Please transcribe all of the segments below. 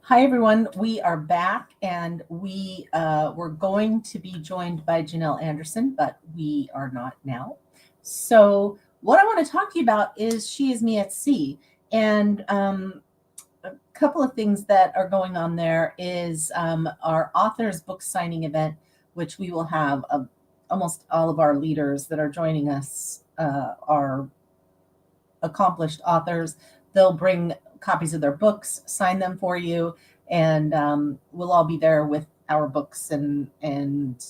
Hi, everyone. We are back, and we were going to be joined by Janelle Anderson, but we are not now. So, what I want to talk to you about is She Is Me at Sea. And a couple of things that are going on there is our authors book signing event, which we will have almost all of our leaders that are joining us are accomplished authors. They'll bring copies of their books, sign them for you, and we'll all be there with our books. And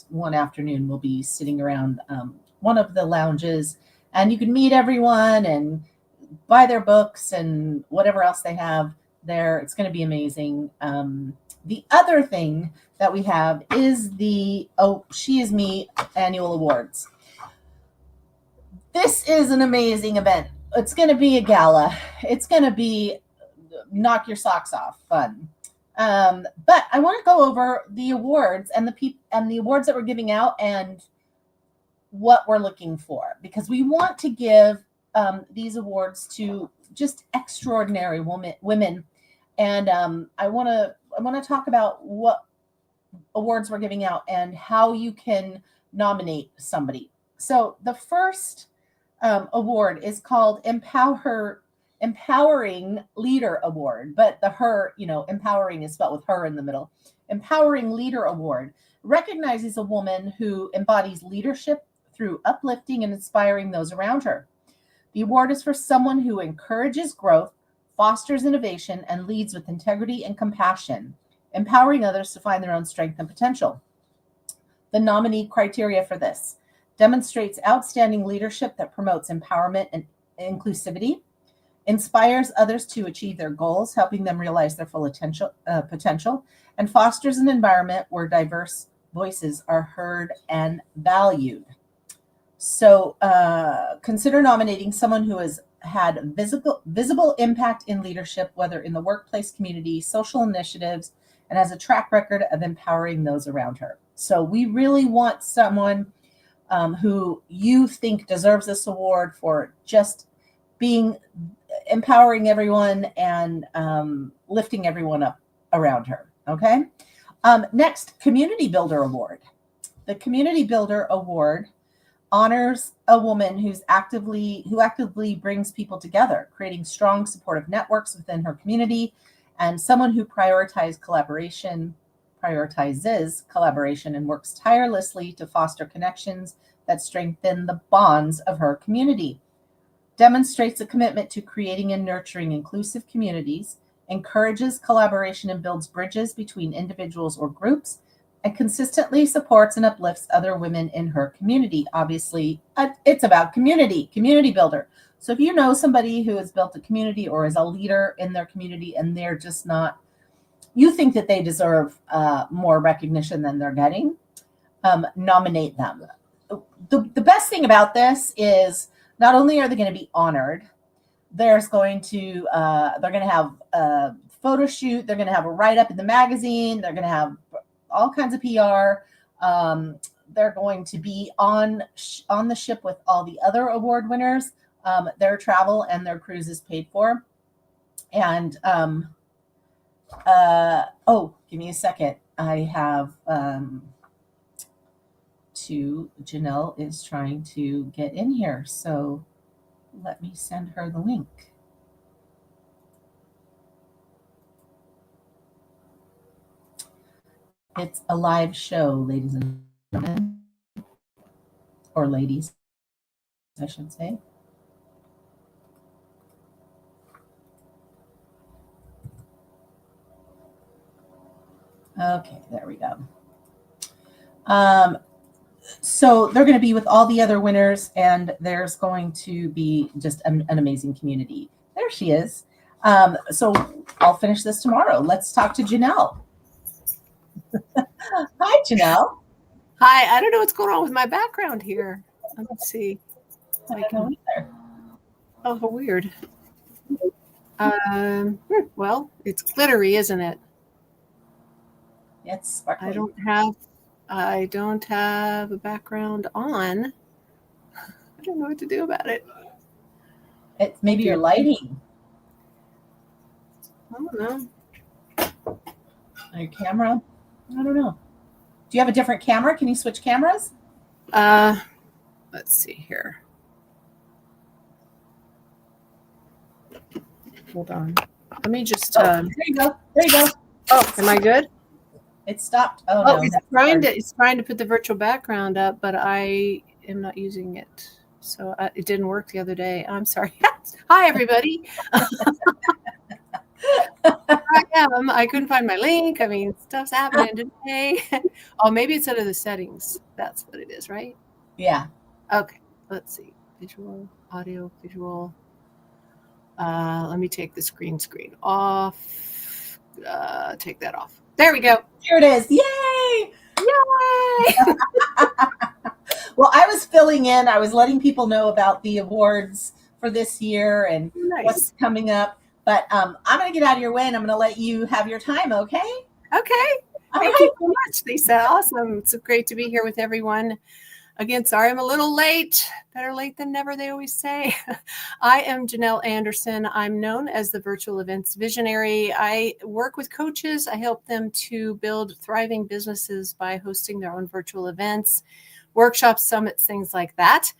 one afternoon we'll be sitting around one of the lounges, and you can meet everyone and buy their books and whatever else they have there. It's going to be amazing. The other thing that we have is the She Is Me Annual Awards. This is an amazing event. It's going to be a gala. It's going to be knock your socks off fun. But I want to go over the awards and the awards that we're giving out and what we're looking for, because we want to give these awards to just extraordinary women. And I want to talk about what awards we're giving out and how you can nominate somebody. So the first award is called Empowering Leader Award, but the her, empowering is spelled with her in the middle. Empowering Leader Award recognizes a woman who embodies leadership through uplifting and inspiring those around her. The award is for someone who encourages growth, fosters innovation, and leads with integrity and compassion, empowering others to find their own strength and potential. The nominee criteria for this: demonstrates outstanding leadership that promotes empowerment and inclusivity, inspires others to achieve their goals, helping them realize their full potential, and fosters an environment where diverse voices are heard and valued. So consider nominating someone who has had visible impact in leadership, whether in the workplace, community, social initiatives, and has a track record of empowering those around her. So we really want someone who you think deserves this award for just being empowering everyone and lifting everyone up around her. Okay. Next, Community Builder Award. The Community Builder Award honors a woman who actively brings people together, creating strong supportive networks within her community, and someone who prioritizes collaboration and works tirelessly to foster connections that strengthen the bonds of her community. Demonstrates a commitment to creating and nurturing inclusive communities, encourages collaboration and builds bridges between individuals or groups, and consistently supports and uplifts other women in her community. Obviously, it's about community builder. So if you know somebody who has built a community or is a leader in their community and they're just not, you think that they deserve more recognition than they're getting, nominate them. The best thing about this is not only are they going to be honored, they're going to have a photo shoot, they're going to have a write-up in the magazine, they're going to have all kinds of PR. They're going to be on the ship with all the other award winners. Their travel and their cruise is paid for. And give me a second. I have Janelle is trying to get in here, so let me send her the link. It's a live show, ladies and gentlemen, or ladies, I should say. Okay, there we go. So they're going to be with all the other winners, and there's going to be just an amazing community. There she is. So I'll finish this tomorrow. Let's talk to Janelle. Hi, Janelle. Hi, I don't know what's going on with my background here. Let's see. I don't know either. Oh, how weird. Well, it's glittery, isn't it? It's sparkly. I don't have a background on. I don't know what to do about it. It's maybe your lighting. I don't know. Your camera? I don't know. Do you have a different camera? Can you switch cameras? Let's see here. Hold on. Let me just. There you go. There you go. Oh, am I good? It stopped. Oh, Oh, no. it's trying to put the virtual background up, but I am not using it. So it didn't work the other day. I'm sorry. Hi, everybody. I am. I couldn't find my link. I mean, stuff's happening today. Oh, maybe it's under the settings. That's what it is, right? Yeah. Okay. Let's see. Visual, audio, visual. Let me take the screen off. Take that off. There we go. Here it is. Yay! Yay! Well, I was filling in. I was letting people know about the awards for this year and what's coming up. But I'm going to get out of your way, and I'm going to let you have your time, okay? Okay. Thank you so much, Lisa. Awesome. It's great to be here with everyone. Again, sorry I'm a little late. Better late than never, they always say. I am Janelle Anderson. I'm known as the Virtual Events Visionary. I work with coaches. I help them to build thriving businesses by hosting their own virtual events, workshops, summits, things like that,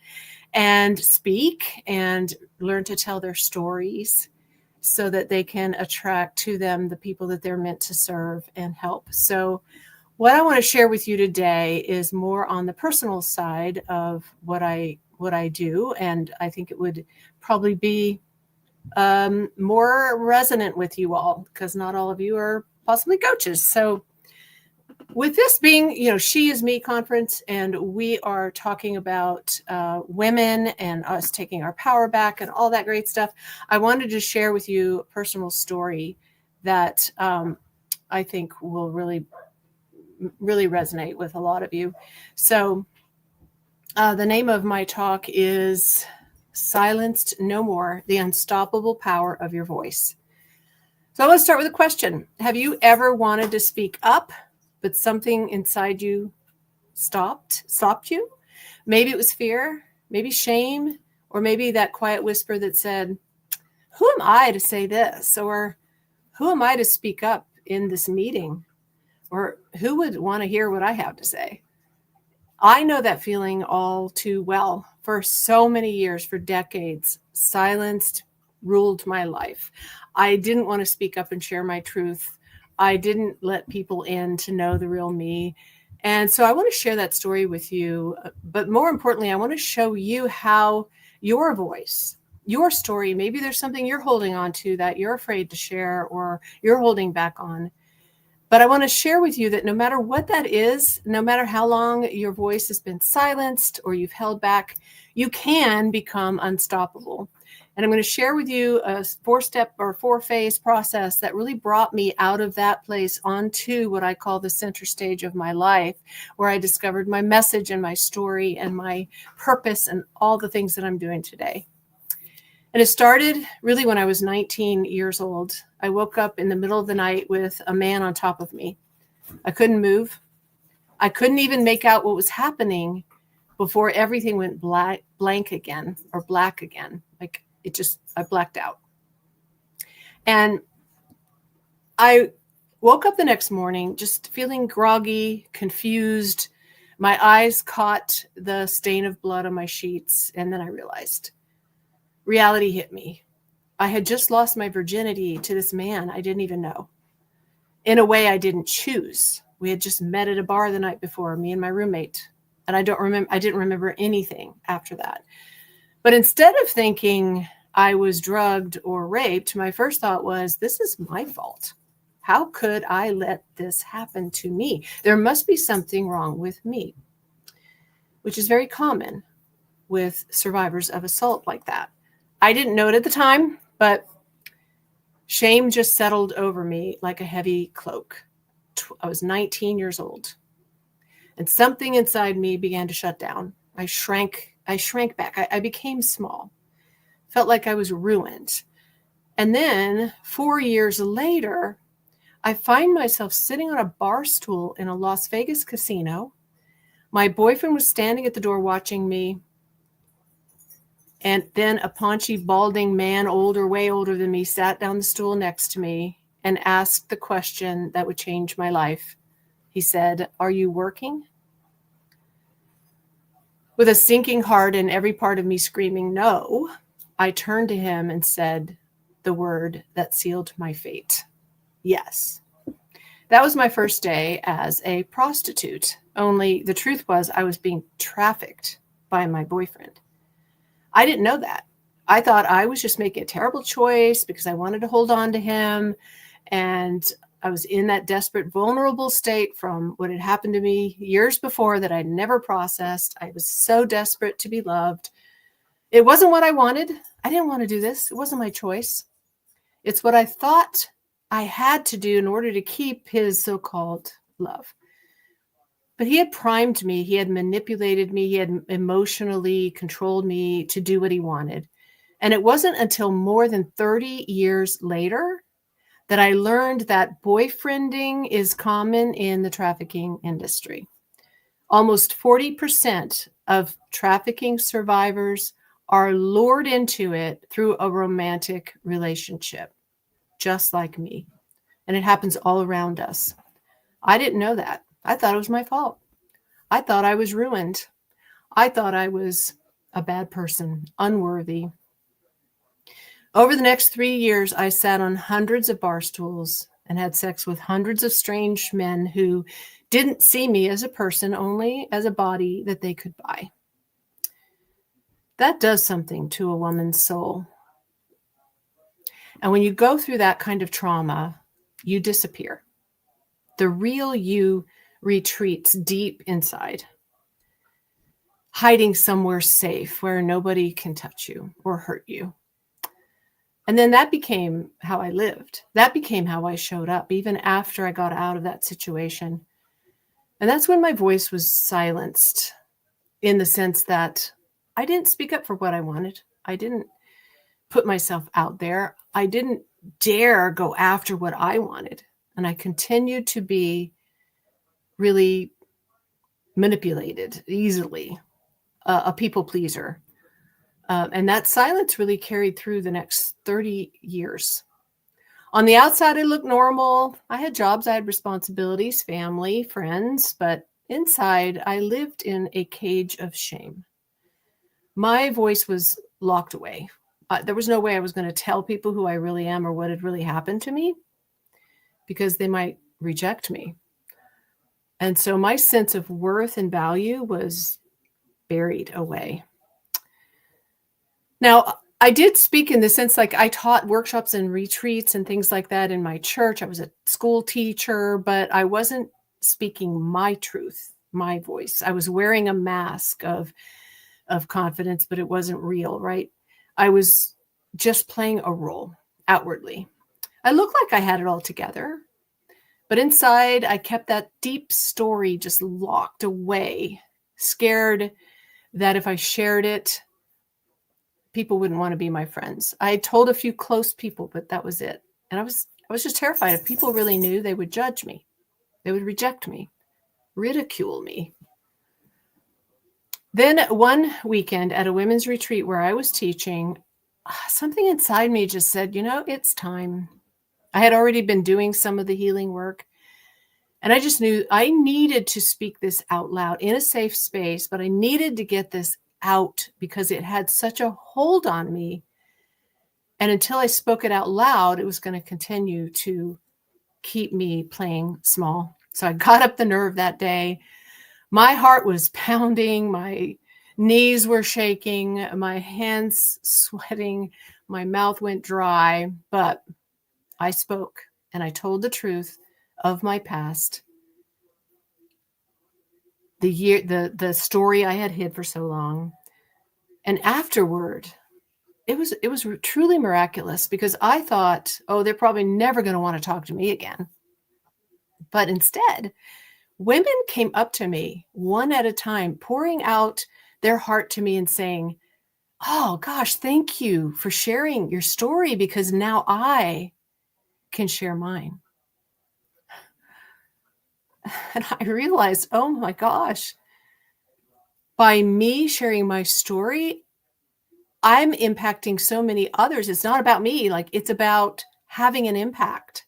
and speak and learn to tell their stories so that they can attract to them the people that they're meant to serve and help. So what I want to share with you today is more on the personal side of what I do, and I think it would probably be more resonant with you all because not all of you are possibly coaches. So with this being, SheisMe conference, and we are talking about women and us taking our power back and all that great stuff, I wanted to share with you a personal story that I think will really resonate with a lot of you. So the name of my talk is Silenced No More, The Unstoppable Power of Your Voice. So let's start with a question. Have you ever wanted to speak up, but something inside you stopped you? Maybe it was fear, maybe shame, or maybe that quiet whisper that said, who am I to say this? Or who am I to speak up in this meeting? Or who would want to hear what I have to say? I know that feeling all too well. For so many years, for decades, silenced ruled my life. I didn't want to speak up and share my truth. I didn't let people in to know the real me. And so I want to share that story with you. But more importantly, I want to show you how your voice, your story, maybe there's something you're holding on to that you're afraid to share or you're holding back on. But I want to share with you that no matter what that is, no matter how long your voice has been silenced or you've held back, you can become unstoppable. And I'm going to share with you a 4-step or 4-phase process that really brought me out of that place onto what I call the center stage of my life, where I discovered my message and my story and my purpose and all the things that I'm doing today. And it started really when I was 19 years old. I woke up in the middle of the night with a man on top of me. I couldn't move. I couldn't even make out what was happening before everything went blank again or black again. Like I blacked out. And I woke up the next morning just feeling groggy, confused. My eyes caught the stain of blood on my sheets. And then I realized reality hit me. I had just lost my virginity to this man I didn't even know. In a way I didn't choose. We had just met at a bar the night before, me and my roommate. And I didn't remember anything after that. But instead of thinking I was drugged or raped, my first thought was, this is my fault. How could I let this happen to me? There must be something wrong with me, which is very common with survivors of assault like that. I didn't know it at the time, but shame just settled over me like a heavy cloak. I was 19 years old, and something inside me began to shut down. I shrank back. I became small. Felt like I was ruined. And then 4 years later, I find myself sitting on a bar stool in a Las Vegas casino. My boyfriend was standing at the door watching me. And then a paunchy, balding man, way older than me, sat down the stool next to me. and asked the question that would change my life. He said, "Are you working?" With a sinking heart and every part of me screaming no, I turned to him and said the word that sealed my fate: yes. That was my first day as a prostitute. Only the truth was I was being trafficked by my boyfriend. I didn't know that. I thought I was just making a terrible choice because I wanted to hold on to him. And I was in that desperate, vulnerable state from what had happened to me years before that I'd never processed. I was so desperate to be loved. It wasn't what I wanted. I didn't want to do this. It wasn't my choice. It's what I thought I had to do in order to keep his so-called love. But he had primed me. He had manipulated me. He had emotionally controlled me to do what he wanted. And it wasn't until more than 30 years later that I learned that boyfriending is common in the trafficking industry. Almost 40% of trafficking survivors are lured into it through a romantic relationship, just like me. And it happens all around us. I didn't know that. I thought it was my fault. I thought I was ruined. I thought I was a bad person, unworthy. Over the next 3 years, I sat on hundreds of bar stools and had sex with hundreds of strange men who didn't see me as a person, only as a body that they could buy. That does something to a woman's soul. And when you go through that kind of trauma, you disappear. The real you retreats deep inside, hiding somewhere safe where nobody can touch you or hurt you. And then that became how I lived. That became how I showed up, even after I got out of that situation. And that's when my voice was silenced, in the sense that I didn't speak up for what I wanted. I didn't put myself out there. I didn't dare go after what I wanted. And I continued to be really manipulated easily, a people pleaser. And that silence really carried through the next 30 years. On the outside, I looked normal. I had jobs, I had responsibilities, family, friends, but inside, I lived in a cage of shame. My voice was locked away. There was no way I was going to tell people who I really am or what had really happened to me, because they might reject me. And so my sense of worth and value was buried away. Now, I did speak in the sense, like I taught workshops and retreats and things like that in my church. I was a school teacher, but I wasn't speaking my truth, my voice. I was wearing a mask of confidence, but it wasn't real, right? I was just playing a role outwardly. I looked like I had it all together, but inside I kept that deep story just locked away, scared that if I shared it, people wouldn't want to be my friends. I told a few close people, but that was it. And I was just terrified. If people really knew, they would judge me. They would reject me, ridicule me. Then one weekend at a women's retreat where I was teaching, something inside me just said, it's time. I had already been doing some of the healing work. And I just knew I needed to speak this out loud in a safe space, but I needed to get this out because it had such a hold on me. And until I spoke it out loud, it was going to continue to keep me playing small. So I got up the nerve that day. My heart was pounding. My knees were shaking. My hands sweating. My mouth went dry. But I spoke and I told the truth of my past. The story I had hid for so long. And afterward, it was truly miraculous, because I thought, they're probably never going to want to talk to me again. But instead, women came up to me one at a time, pouring out their heart to me and saying, "Oh gosh, thank you for sharing your story, because now I can share mine." And I realized, oh my gosh, by me sharing my story, I'm impacting so many others. It's not about me. Like, it's about having an impact.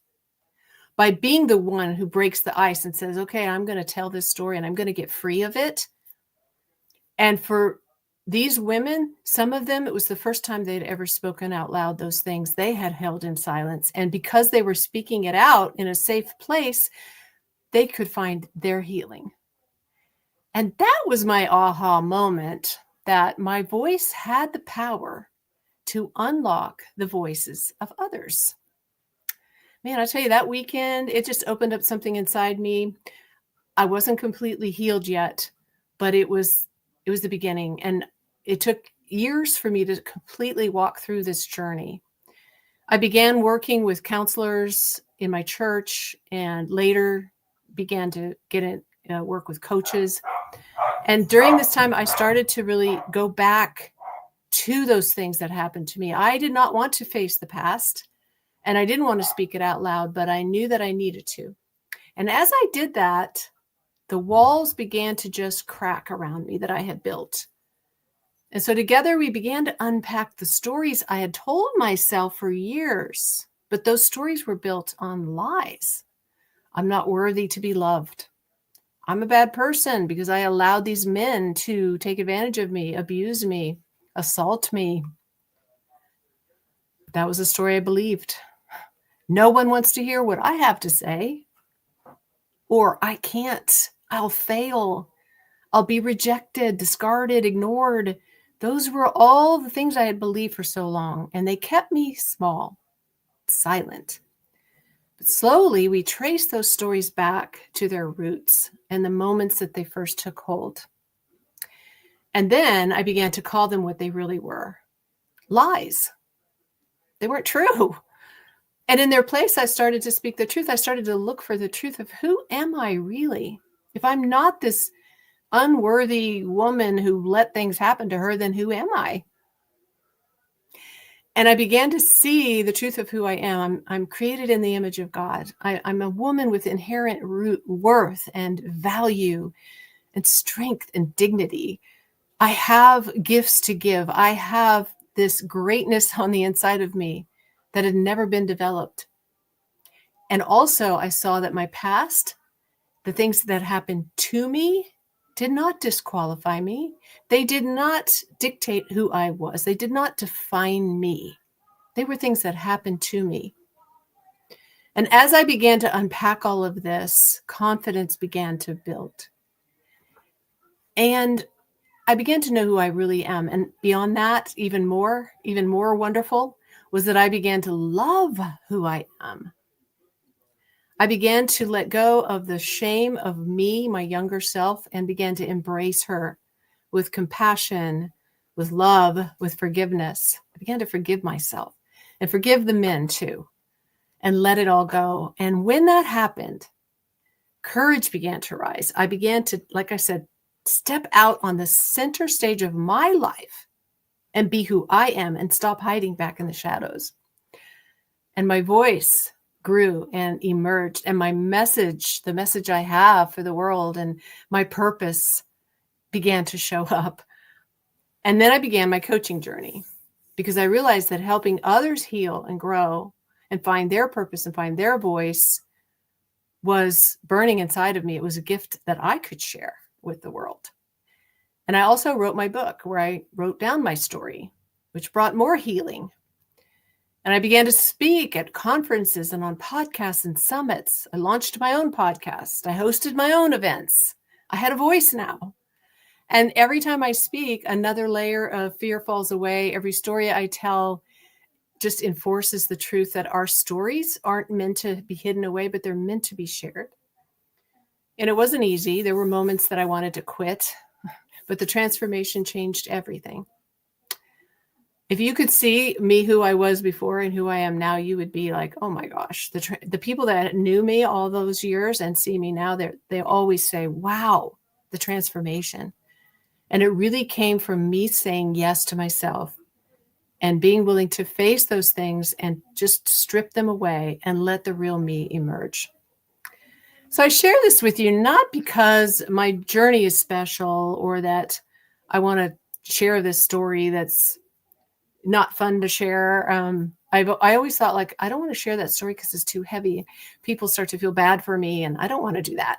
by being the one who breaks the ice and says, okay, I'm going to tell this story and I'm going to get free of it. And for these women, some of them, it was the first time they'd ever spoken out loud those things they had held in silence. And because they were speaking it out in a safe place, they could find their healing. And that was my aha moment, that my voice had the power to unlock the voices of others. Man, I tell you, that weekend, it just opened up something inside me. I wasn't completely healed yet, but it was the beginning. And it took years for me to completely walk through this journey. I began working with counselors in my church and later began to get in, work with coaches. And during this time, I started to really go back to those things that happened to me. I did not want to face the past and I didn't want to speak it out loud, but I knew that I needed to. And as I did that, the walls began to just crack around me that I had built. And so together we began to unpack the stories I had told myself for years, but those stories were built on lies. I'm not worthy to be loved. I'm a bad person because I allowed these men to take advantage of me, abuse me, assault me. That was a story I believed. No one wants to hear what I have to say. Or I can't. I'll fail. I'll be rejected, discarded, ignored. Those were all the things I had believed for so long, and they kept me small, silent. But slowly, we traced those stories back to their roots and the moments that they first took hold. And then I began to call them what they really were: lies. They weren't true. And in their place, I started to speak the truth. I started to look for the truth of who am I really? If I'm not this unworthy woman who let things happen to her, then who am I? And I began to see the truth of who I am. I'm created in the image of God. I'm a woman with inherent worth and value and strength and dignity. I have gifts to give. I have this greatness on the inside of me that had never been developed. And also I saw that my past, the things that happened to me, did not disqualify me. They did not dictate who I was. They did not define me. They were things that happened to me. And as I began to unpack all of this, confidence began to build. And I began to know who I really am. And beyond that, even more wonderful was that I began to love who I am. I began to let go of the shame of me, my younger self, and began to embrace her with compassion, with love, with forgiveness. I began to forgive myself and forgive the men too, and let it all go. And when that happened, courage began to rise. I began to, like I said, step out on the center stage of my life and be who I am and stop hiding back in the shadows. And my voice grew and emerged, and my message, the message I have for the world and my purpose began to show up. And then I began my coaching journey because I realized that helping others heal and grow and find their purpose and find their voice was burning inside of me. It was a gift that I could share with the world. And I also wrote my book where I wrote down my story, which brought more healing. And I began to speak at conferences and on podcasts and summits. I launched my own podcast. I hosted my own events. I had a voice now. And every time I speak, another layer of fear falls away. Every story I tell just enforces the truth that our stories aren't meant to be hidden away, but they're meant to be shared. And it wasn't easy. There were moments that I wanted to quit, but the transformation changed everything. If you could see me, who I was before and who I am now, you would be like, oh my gosh, the people that knew me all those years and see me now, they always say, wow, the transformation. And it really came from me saying yes to myself and being willing to face those things and just strip them away and let the real me emerge. So I share this with you, not because my journey is special or that I want to share this story that's not fun to share. I always thought, like, I don't want to share that story because it's too heavy. People start to feel bad for me, and I don't want to do that.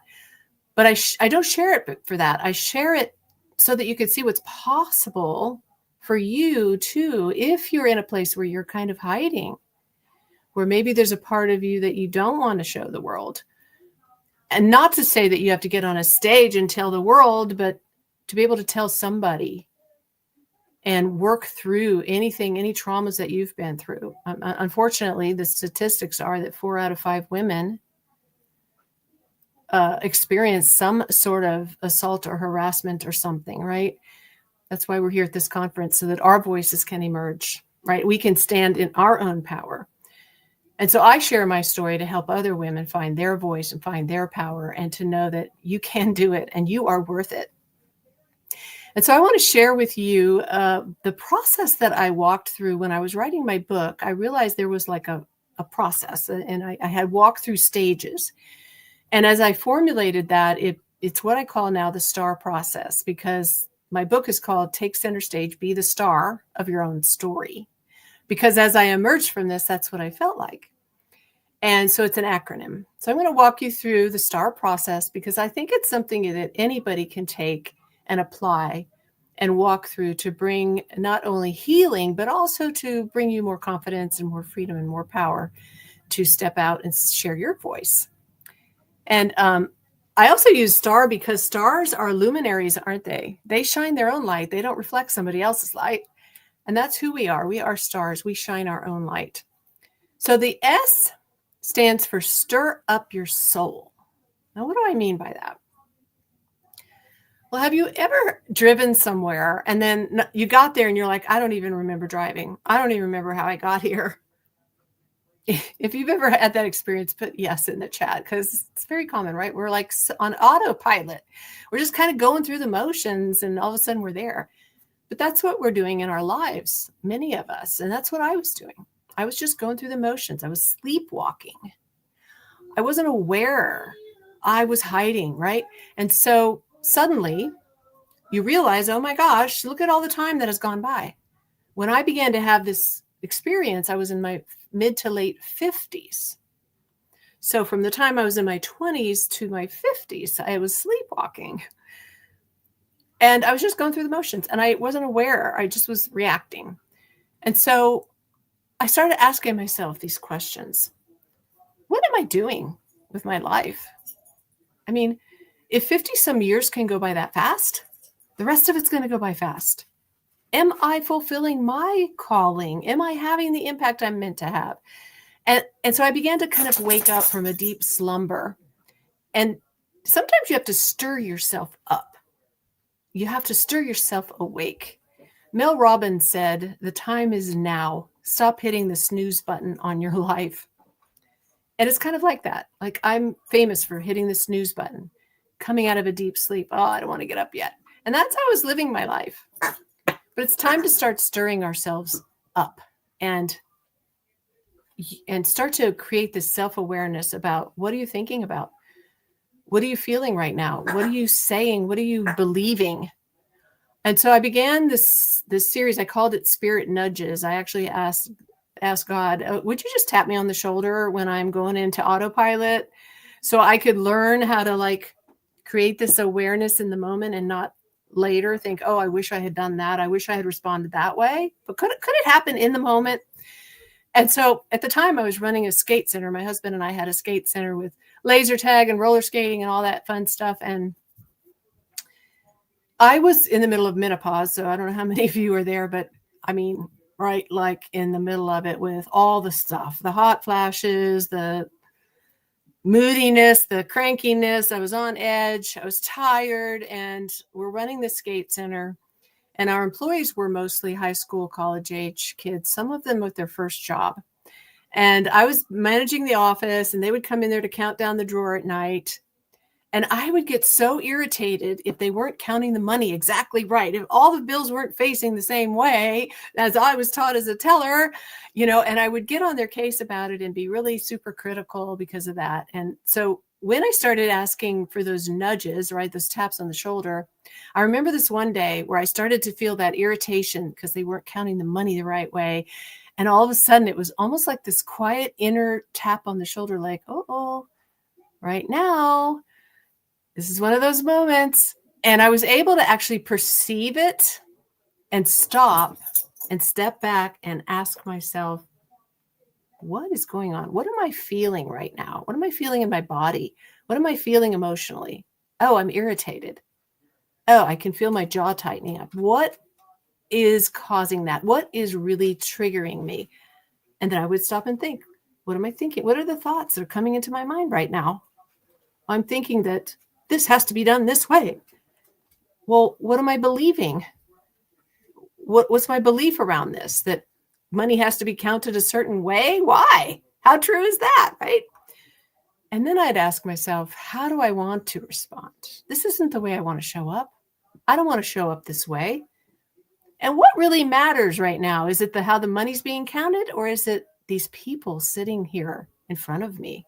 But I don't share it for that. I share it so that you can see what's possible for you too, if you're in a place where you're kind of hiding, where maybe there's a part of you that you don't want to show the world. And not to say that you have to get on a stage and tell the world, but to be able to tell somebody and work through any traumas that you've been through. Unfortunately, the statistics are that 4 out of 5 women experience some sort of assault or harassment or something, right? That's why we're here at this conference, so that our voices can emerge, right? We can stand in our own power. And so I share my story to help other women find their voice and find their power, and to know that you can do it and you are worth it. And so I want to share with you the process that I walked through when I was writing my book. I realized there was like a process, and I had walked through stages. And as I formulated that, it's what I call now the STAR process, because my book is called Take Center Stage, Be the Star of Your Own Story. Because as I emerged from this, that's what I felt like. And so it's an acronym. So I'm going to walk you through the STAR process, because I think it's something that anybody can take and apply and walk through to bring not only healing, but also to bring you more confidence and more freedom and more power to step out and share your voice. And I also use STAR because stars are luminaries, aren't they? They shine their own light. They don't reflect somebody else's light. And that's who we are. We are stars. We shine our own light. So the S stands for stir up your soul. Now, what do I mean by that? Well, have you ever driven somewhere and then you got there and you're like, I don't even remember driving. I don't even remember how I got here. If you've ever had that experience, put yes in the chat, because it's very common, right? We're like on autopilot. We're just kind of going through the motions, and all of a sudden we're there. But that's what we're doing in our lives, many of us. And that's what I was doing. I was just going through the motions. I was sleepwalking. I wasn't aware. I was hiding, right? And so suddenly you realize, oh my gosh, look at all the time that has gone by. When I began to have this experience, I was in my mid to late 50s. So from the time I was in my 20s to my 50s, I was sleepwalking. And I was just going through the motions, and I wasn't aware. I just was reacting. And so I started asking myself these questions. What am I doing with my life? I mean, if 50 some years can go by that fast, the rest of it's going to go by fast. Am I fulfilling my calling? Am I having the impact I'm meant to have? And so I began to kind of wake up from a deep slumber. And sometimes you have to stir yourself up. You have to stir yourself awake. Mel Robbins said, the time is now. Stop hitting the snooze button on your life. And it's kind of like that. Like, I'm famous for hitting the snooze button, coming out of a deep sleep. Oh, I don't want to get up yet. And that's how I was living my life. But it's time to start stirring ourselves up and start to create this self-awareness about, what are you thinking about? What are you feeling right now? What are you saying? What are you believing? And so I began this series. I called it Spirit Nudges. I actually asked God, would you just tap me on the shoulder when I'm going into autopilot, so I could learn how to like create this awareness in the moment and not later think, oh, I wish I had done that. I wish I had responded that way. But could it happen in the moment? And so at the time I was running a skate center. My husband and I had a skate center with laser tag and roller skating and all that fun stuff. And I was in the middle of menopause. So I don't know how many of you are there, but I mean, right, like in the middle of it with all the stuff, the hot flashes, the moodiness, the crankiness. I was on edge. I was tired, and we're running the skate center, and our employees were mostly high school, college age kids, some of them with their first job. And I was managing the office, and they would come in there to count down the drawer at night. And I would get so irritated if they weren't counting the money exactly right. If all the bills weren't facing the same way as I was taught as a teller, and I would get on their case about it and be really super critical because of that. And so when I started asking for those nudges, right, those taps on the shoulder, I remember this one day where I started to feel that irritation because they weren't counting the money the right way. And all of a sudden, it was almost like this quiet inner tap on the shoulder, like, oh, right now, this is one of those moments. And I was able to actually perceive it and stop and step back and ask myself, what is going on? What am I feeling right now? What am I feeling in my body? What am I feeling emotionally? Oh, I'm irritated. Oh, I can feel my jaw tightening up. What is causing that? What is really triggering me? And then I would stop and think, what am I thinking? What are the thoughts that are coming into my mind right now? I'm thinking that this has to be done this way. Well, what am I believing? What's my belief around this? That money has to be counted a certain way? Why? How true is that, right? And then I'd ask myself, how do I want to respond? This isn't the way I want to show up. I don't want to show up this way. And what really matters right now? Is it how the money's being counted, or is it these people sitting here in front of me?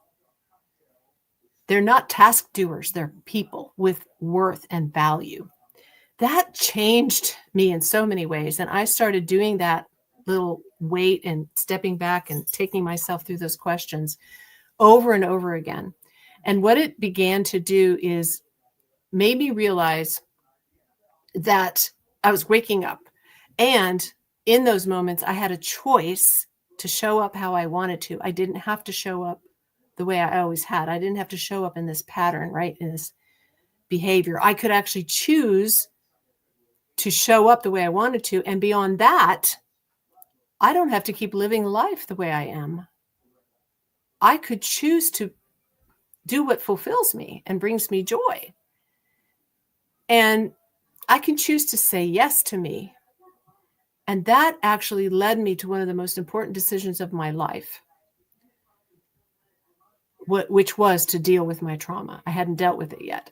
They're not task doers. They're people with worth and value. That changed me in so many ways. And I started doing that little wait and stepping back and taking myself through those questions over and over again. And what it began to do is made me realize that I was waking up. And in those moments, I had a choice to show up how I wanted to. I didn't have to show up the way I always had. I didn't have to show up in this pattern, right? In this behavior. I could actually choose to show up the way I wanted to. And beyond that, I don't have to keep living life the way I am. I could choose to do what fulfills me and brings me joy. And I can choose to say yes to me. And that actually led me to one of the most important decisions of my life, which was to deal with my trauma. I hadn't dealt with it yet.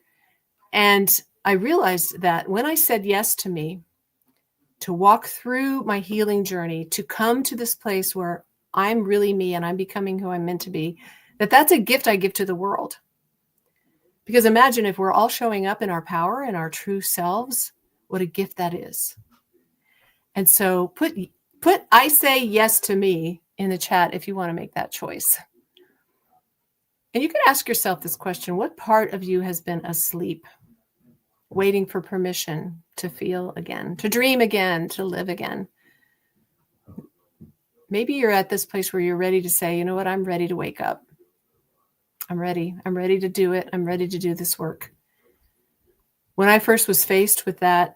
And I realized that when I said yes to me, to walk through my healing journey, to come to this place where I'm really me and I'm becoming who I'm meant to be, that's a gift I give to the world. Because imagine if we're all showing up in our power and our true selves, what a gift that is. And so put I say yes to me in the chat if you want to make that choice. And you can ask yourself this question: what part of you has been asleep, waiting for permission to feel again, to dream again, to live again? Maybe you're at this place where you're ready to say, you know what, I'm ready to wake up. I'm ready. I'm ready to do it. I'm ready to do this work. When I first was faced with that,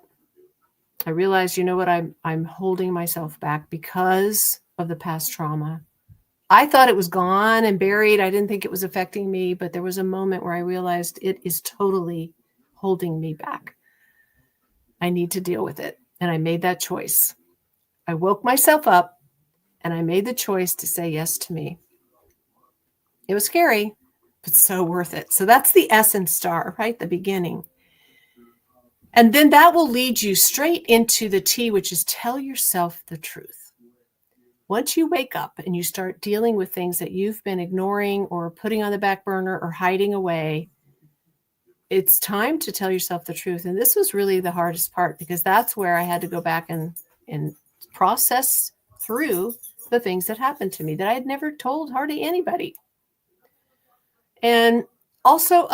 I realized, you know what, I'm holding myself back because of the past trauma. I thought it was gone and buried. I didn't think it was affecting me, but there was a moment where I realized it is totally holding me back. I need to deal with it. And I made that choice. I woke myself up and I made the choice to say yes to me. It was scary, but so worth it. So that's the essence star, right? The beginning. And then that will lead you straight into the T, which is tell yourself the truth. Once you wake up and you start dealing with things that you've been ignoring or putting on the back burner or hiding away, it's time to tell yourself the truth. And this was really the hardest part, because that's where I had to go back and process through the things that happened to me that I had never told hardly anybody. And also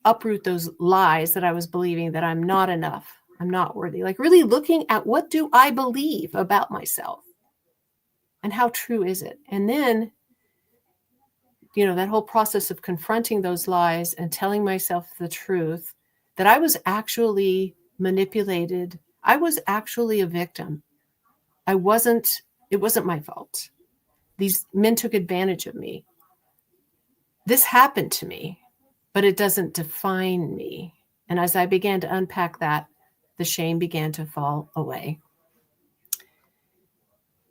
uproot those lies that I was believing, that I'm not enough, I'm not worthy. Like really looking at, what do I believe about myself and how true is it? And then, you know, that whole process of confronting those lies and telling myself the truth, that I was actually manipulated. I was actually a victim. It wasn't my fault. These men took advantage of me. This happened to me, but it doesn't define me. And as I began to unpack that, the shame began to fall away.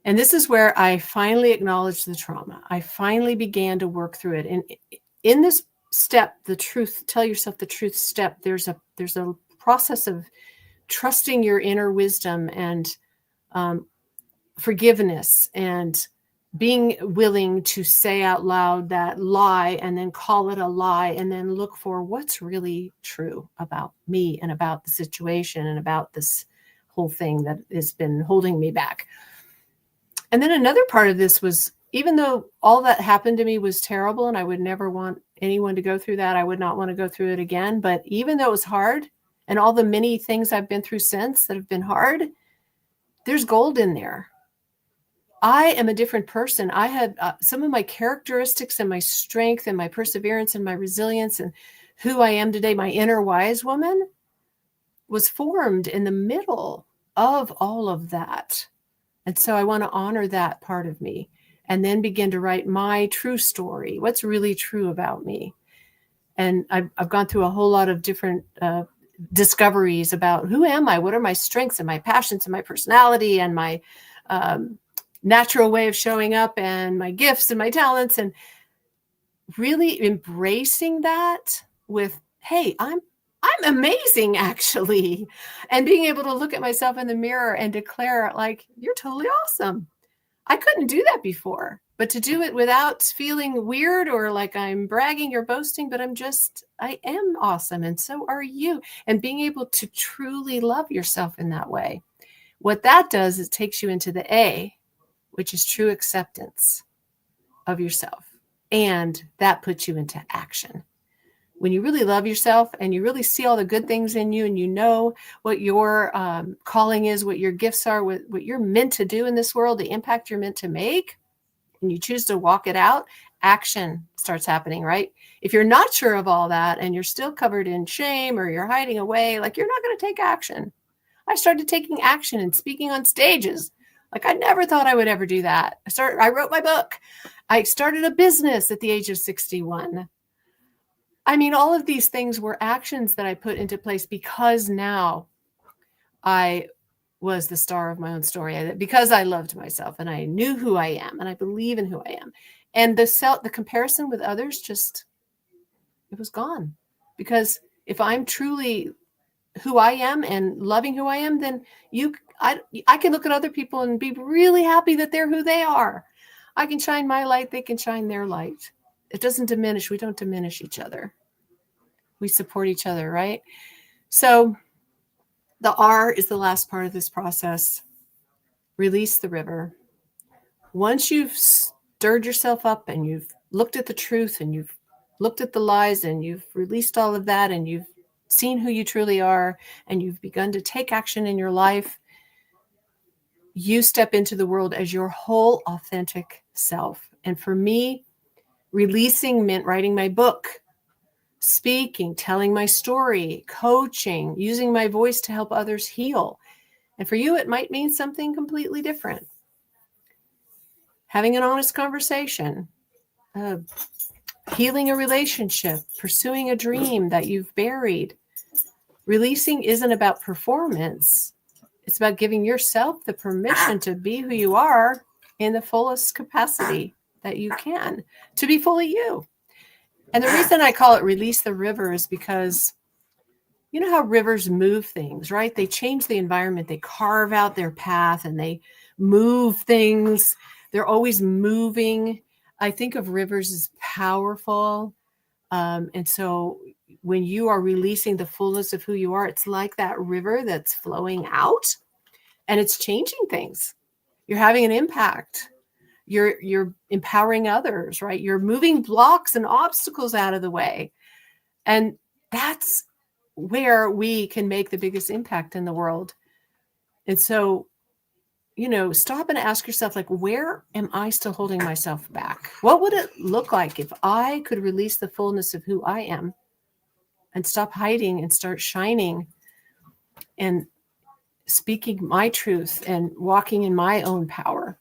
And this is where I finally acknowledged the trauma. I finally began to work through it. And in this step, the truth, tell yourself the truth step, there's a process of trusting your inner wisdom and forgiveness, and being willing to say out loud that lie and then call it a lie, and then look for what's really true about me and about the situation and about this whole thing that has been holding me back. And then another part of this was, even though all that happened to me was terrible and I would never want anyone to go through that, I would not want to go through it again. But even though it was hard, and all the many things I've been through since that have been hard, there's gold in there. I am a different person. I had some of my characteristics and my strength and my perseverance and my resilience and who I am today, my inner wise woman, was formed in the middle of all of that. And so I want to honor that part of me and then begin to write my true story. What's really true about me? And I've gone through a whole lot of different discoveries about who am I? What are my strengths and my passions and my personality and my natural way of showing up and my gifts and my talents, and really embracing that with, hey, I'm amazing, actually. And being able to look at myself in the mirror and declare, like, you're totally awesome. I couldn't do that before, but to do it without feeling weird or like I'm bragging or boasting, but I am awesome. And so are you. And being able to truly love yourself in that way. What that does is takes you into the A, which is true acceptance of yourself. And that puts you into action. When you really love yourself and you really see all the good things in you, and you know what your calling is, what your gifts are, what you're meant to do in this world, the impact you're meant to make, and you choose to walk it out, action starts happening, right? If you're not sure of all that and you're still covered in shame or you're hiding away, like, you're not going to take action. I started taking action and speaking on stages. Like, I never thought I would ever do that. I wrote my book. I started a business at the age of 61. I mean, all of these things were actions that I put into place because now I was the star of my own story, because I loved myself and I knew who I am and I believe in who I am. And the comparison with others, it was gone. Because if I'm truly who I am and loving who I am, then I can look at other people and be really happy that they're who they are. I can shine my light, they can shine their light. It doesn't diminish. We don't diminish each other. We support each other, right? So the R is the last part of this process. Release the river. Once you've stirred yourself up and you've looked at the truth and you've looked at the lies and you've released all of that and you've seen who you truly are and you've begun to take action in your life, you step into the world as your whole authentic self. And for me, releasing meant writing my book, speaking, telling my story, coaching, using my voice to help others heal. And for you, it might mean something completely different. Having an honest conversation, healing a relationship, pursuing a dream that you've buried. Releasing isn't about performance. It's about giving yourself the permission to be who you are in the fullest capacity that you can, to be fully you. And the reason I call it release the river is because you know how rivers move things, right? They change the environment. They carve out their path and they move things. They're always moving. I think of rivers as powerful. And so when you are releasing the fullness of who you are, it's like that river that's flowing out and it's changing things. You're having an impact. You're empowering others, right? You're moving blocks and obstacles out of the way. And that's where we can make the biggest impact in the world. And so, stop and ask yourself, like, where am I still holding myself back? What would it look like if I could release the fullness of who I am and stop hiding and start shining and speaking my truth and walking in my own power?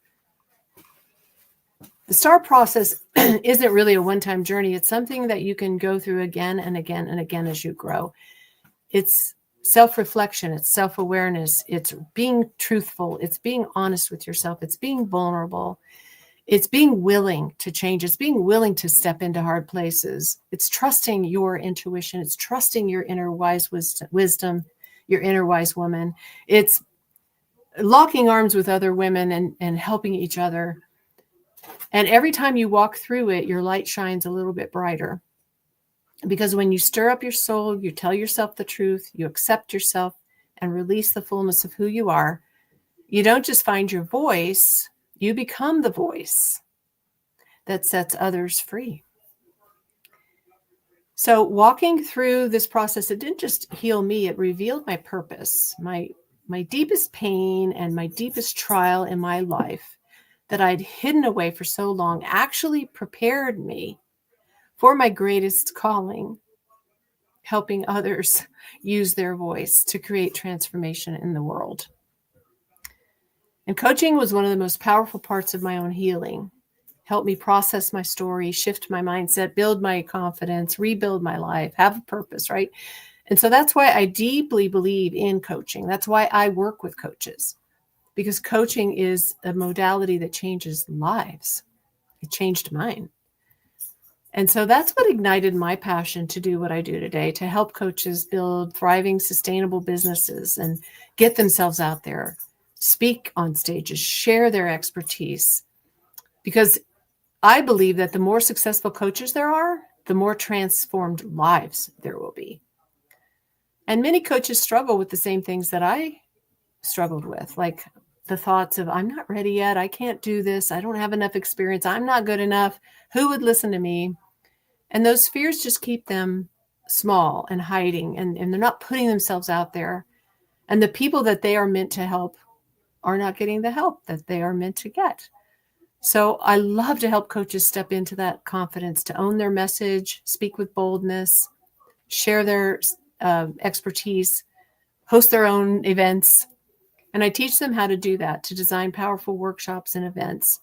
The STAR process isn't really a one-time journey. It's something that you can go through again and again and again as you grow. It's self-reflection. It's self-awareness. It's being truthful. It's being honest with yourself. It's being vulnerable. It's being willing to change. It's being willing to step into hard places. It's trusting your intuition. It's trusting your inner wise wisdom, your inner wise woman. It's locking arms with other women and helping each other. And every time you walk through it, your light shines a little bit brighter. Because when you stir up your soul, you tell yourself the truth, you accept yourself and release the fullness of who you are, you don't just find your voice, You become the voice that sets others free. So walking through this process, it didn't just heal me, it revealed my purpose, my deepest pain and my deepest trial in my life that I'd hidden away for so long actually prepared me for my greatest calling, helping others use their voice to create transformation in the world. And coaching was one of the most powerful parts of my own healing. Helped me process my story, shift my mindset, build my confidence, rebuild my life, have a purpose, right? And so that's why I deeply believe in coaching. That's why I work with coaches, because coaching is a modality that changes lives. It changed mine. And so that's what ignited my passion to do what I do today, to help coaches build thriving, sustainable businesses and get themselves out there, speak on stages, share their expertise. Because I believe that the more successful coaches there are, the more transformed lives there will be. And many coaches struggle with the same things that I struggled with, like the thoughts of, I'm not ready yet. I can't do this. I don't have enough experience. I'm not good enough. Who would listen to me? And those fears just keep them small and hiding, and they're not putting themselves out there. And the people that they are meant to help are not getting the help that they are meant to get. So I love to help coaches step into that confidence, to own their message, speak with boldness, share their expertise, host their own events. And I teach them how to do that, to design powerful workshops and events,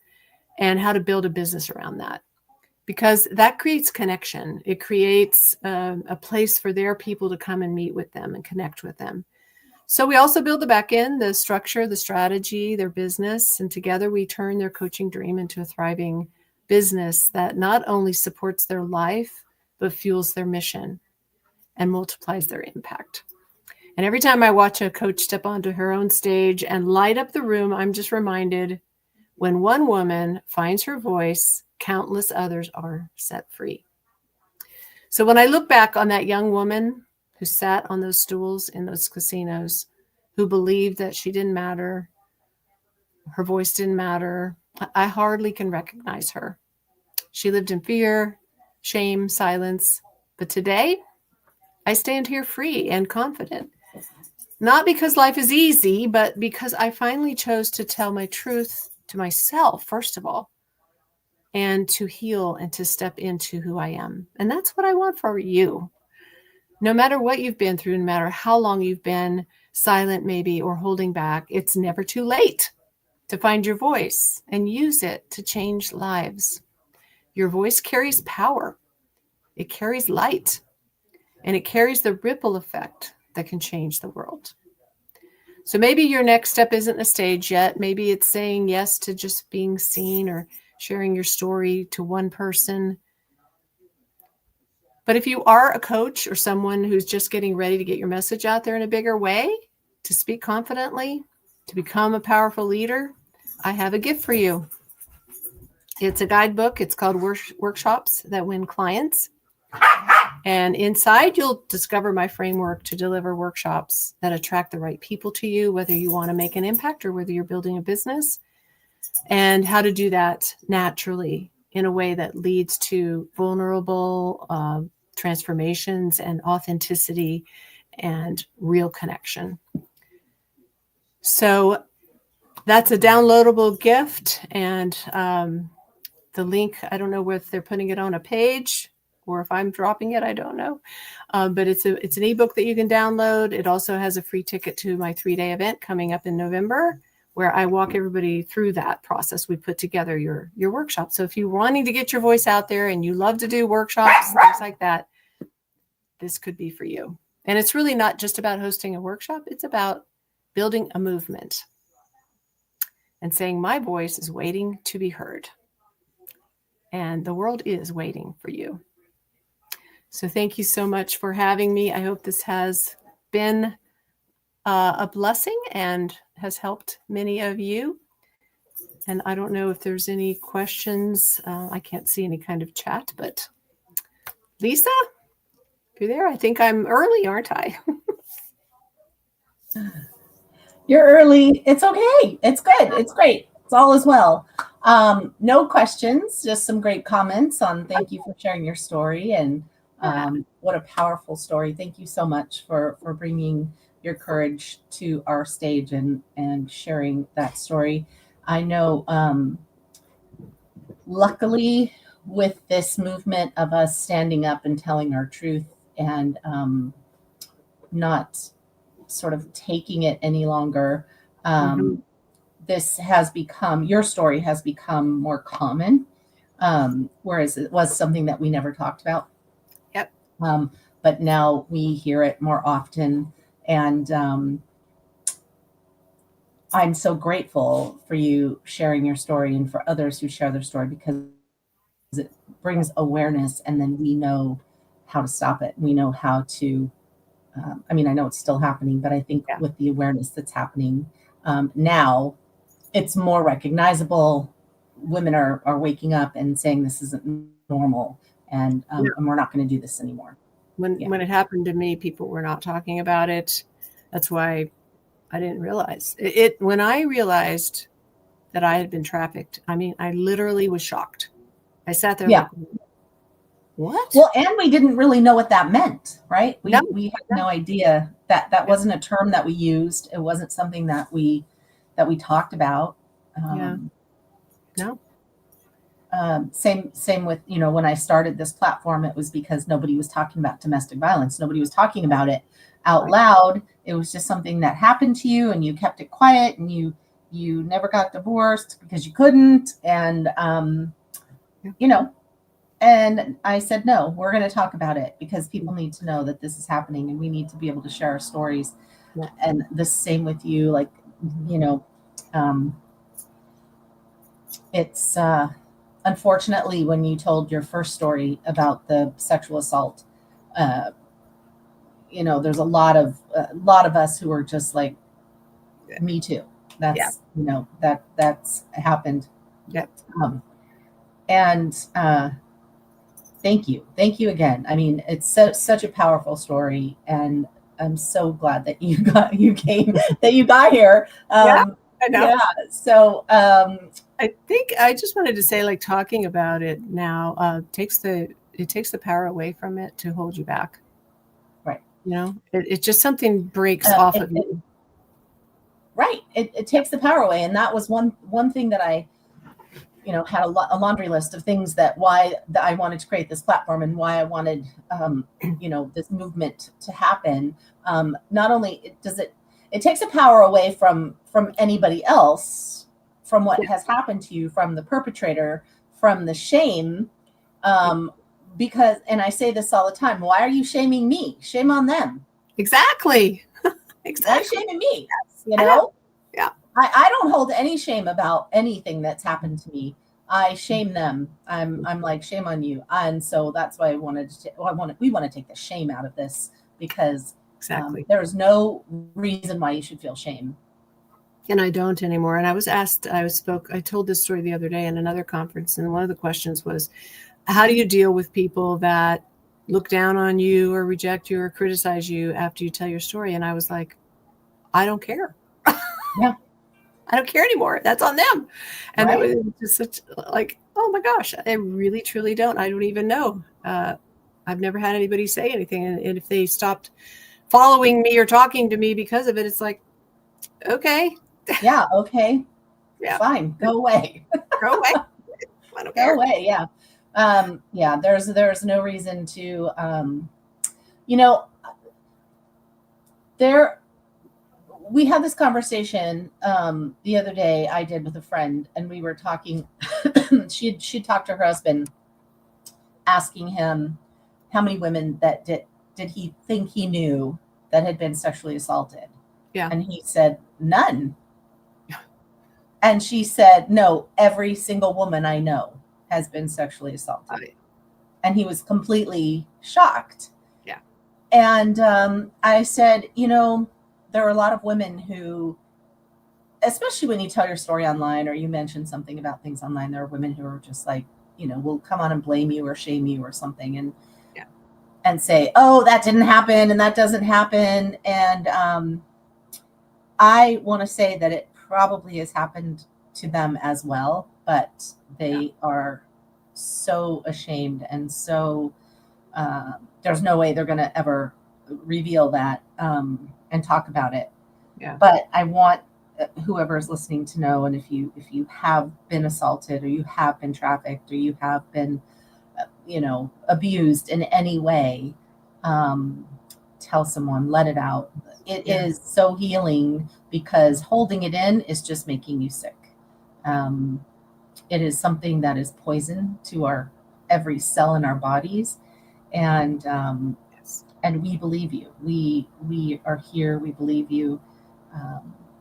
and how to build a business around that. Because that creates connection. It creates a place for their people to come and meet with them and connect with them. So we also build the back end, the structure, the strategy, their business, and together we turn their coaching dream into a thriving business that not only supports their life, but fuels their mission and multiplies their impact. And every time I watch a coach step onto her own stage and light up the room, I'm just reminded, when one woman finds her voice, countless others are set free. So when I look back on that young woman who sat on those stools in those casinos, who believed that she didn't matter, her voice didn't matter, I hardly can recognize her. She lived in fear, shame, silence. But today, I stand here free and confident. Not because life is easy, but because I finally chose to tell my truth to myself, first of all, and to heal and to step into who I am. And that's what I want for you. No matter what you've been through, no matter how long you've been silent maybe or holding back, it's never too late to find your voice and use it to change lives. Your voice carries power. It carries light, and it carries the ripple effect that can change the world. So maybe your next step isn't a stage yet. Maybe it's saying yes to just being seen or sharing your story to one person. But if you are a coach or someone who's just getting ready to get your message out there in a bigger way, to speak confidently, to become a powerful leader, I have a gift for you. It's a guidebook. It's called Workshops That Win Clients. And inside, you'll discover my framework to deliver workshops that attract the right people to you, whether you want to make an impact or whether you're building a business, and how to do that naturally in a way that leads to vulnerable transformations and authenticity and real connection. So that's a downloadable gift. And the link, I don't know if they're putting it on a page or if I'm dropping it, I don't know. But it's an ebook that you can download. It also has a free ticket to my 3-day event coming up in November, where I walk everybody through that process. We put together your workshop. So if you're wanting to get your voice out there and you love to do workshops, things like that, this could be for you. And it's really not just about hosting a workshop. It's about building a movement and saying, my voice is waiting to be heard. And the world is waiting for you. So thank you so much for having me. I hope this has been a blessing and has helped many of you. And I don't know if there's any questions. I can't see any kind of chat, but Lisa, if you're there, I think I'm early, aren't I? You're early. It's okay. It's good. It's great. all is well. No questions, just some great comments on thank you for sharing your story, and what a powerful story. Thank you so much for bringing your courage to our stage and sharing that story. I know, luckily, with this movement of us standing up and telling our truth and not sort of taking it any longer, this has become, your story has become more common, whereas it was something that we never talked about. Yep. But now we hear it more often. And I'm so grateful for you sharing your story and for others who share their story, because it brings awareness, and then we know how to stop it. We know how to, I mean, I know it's still happening, but I think with the awareness that's happening now, it's more recognizable. Women are waking up and saying this isn't normal, and we're not going to do this anymore. When it happened to me, people were not talking about it. That's why I didn't realize it. When I realized that I had been trafficked, I mean, I literally was shocked. I sat there like, what? Well, and we didn't really know what that meant, right? We had no idea that wasn't a term that we used. It wasn't something that we talked about. No. Same with, when I started this platform, it was because nobody was talking about domestic violence. Nobody was talking about it out loud. It was just something that happened to you, and you kept it quiet, and you never got divorced because you couldn't. And, and I said, no, we're going to talk about it, because people need to know that this is happening, and we need to be able to share our stories. And the same with you, like, it's, unfortunately, when you told your first story about the sexual assault, there's a lot of us who are just like, me too. That's, that's happened. Yep. And thank you again. I mean, it's such a powerful story, and I'm so glad that you got here. I know. Yeah. So I think I just wanted to say, like, talking about it now takes the power away from it to hold you back. Right. It just, something breaks off of you. Right. It takes the power away. And that was one thing that I, had a laundry list of things why I wanted to create this platform, and why I wanted, this movement to happen. Not only does it takes the power away from anybody else, from what has happened to you, from the perpetrator, from the shame, because, and I say this all the time, why are you shaming me? Shame on them. Exactly. Why are you shaming me? Yeah. I don't hold any shame about anything that's happened to me. I shame them. I'm like, shame on you. And so that's why we want to take the shame out of this, because there's no reason why you should feel shame. And I don't anymore. And I was asked, I told this story the other day in another conference, and one of the questions was, how do you deal with people that look down on you or reject you or criticize you after you tell your story? And I was like, I don't care. Yeah. I don't care anymore. That's on them. And it was just such, like, oh my gosh, I really, truly don't. I don't even know. I've never had anybody say anything. And if they stopped following me or talking to me because of it, it's like, okay. Yeah. Okay. Yeah. Fine. Go away. Go away. I don't care. Go away. Yeah. There's no reason to, we had this conversation the other day I did with a friend, and we were talking, she'd talked to her husband, asking him how many women that did he think he knew that had been sexually assaulted. Yeah. And he said, none. And she said, no, every single woman I know has been sexually assaulted. Right. And he was completely shocked. Yeah. And I said, there are a lot of women who, especially when you tell your story online or you mention something about things online, there are women who are just like, will come on and blame you or shame you or something, and say, oh, that didn't happen and that doesn't happen. And I want to say that it probably has happened to them as well, but they are so ashamed, and so there's no way they're going to ever reveal that and talk about it. Yeah. But I want whoever is listening to know, and if you have been assaulted, or you have been trafficked, or you have been abused in any way, tell someone, let it out. It is so healing, because holding it in is just making you sick. It is something that is poison to our every cell in our bodies, and we believe you. We are here. We believe you.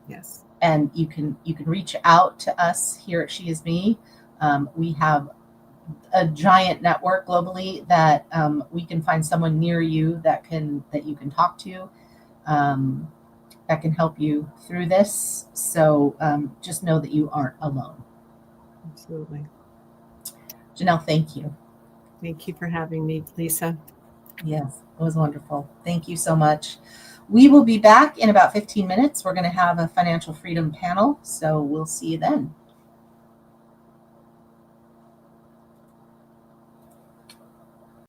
Yes. And you can reach out to us here at SheisMe. We have a giant network globally that we can find someone near you that you can talk to, that can help you through this. So just know that you aren't alone. Absolutely. Janelle, thank you. Thank you for having me, Lisa. Yes, it was wonderful. Thank you so much. We will be back in about 15 minutes. We're going to have a financial freedom panel, so we'll see you then.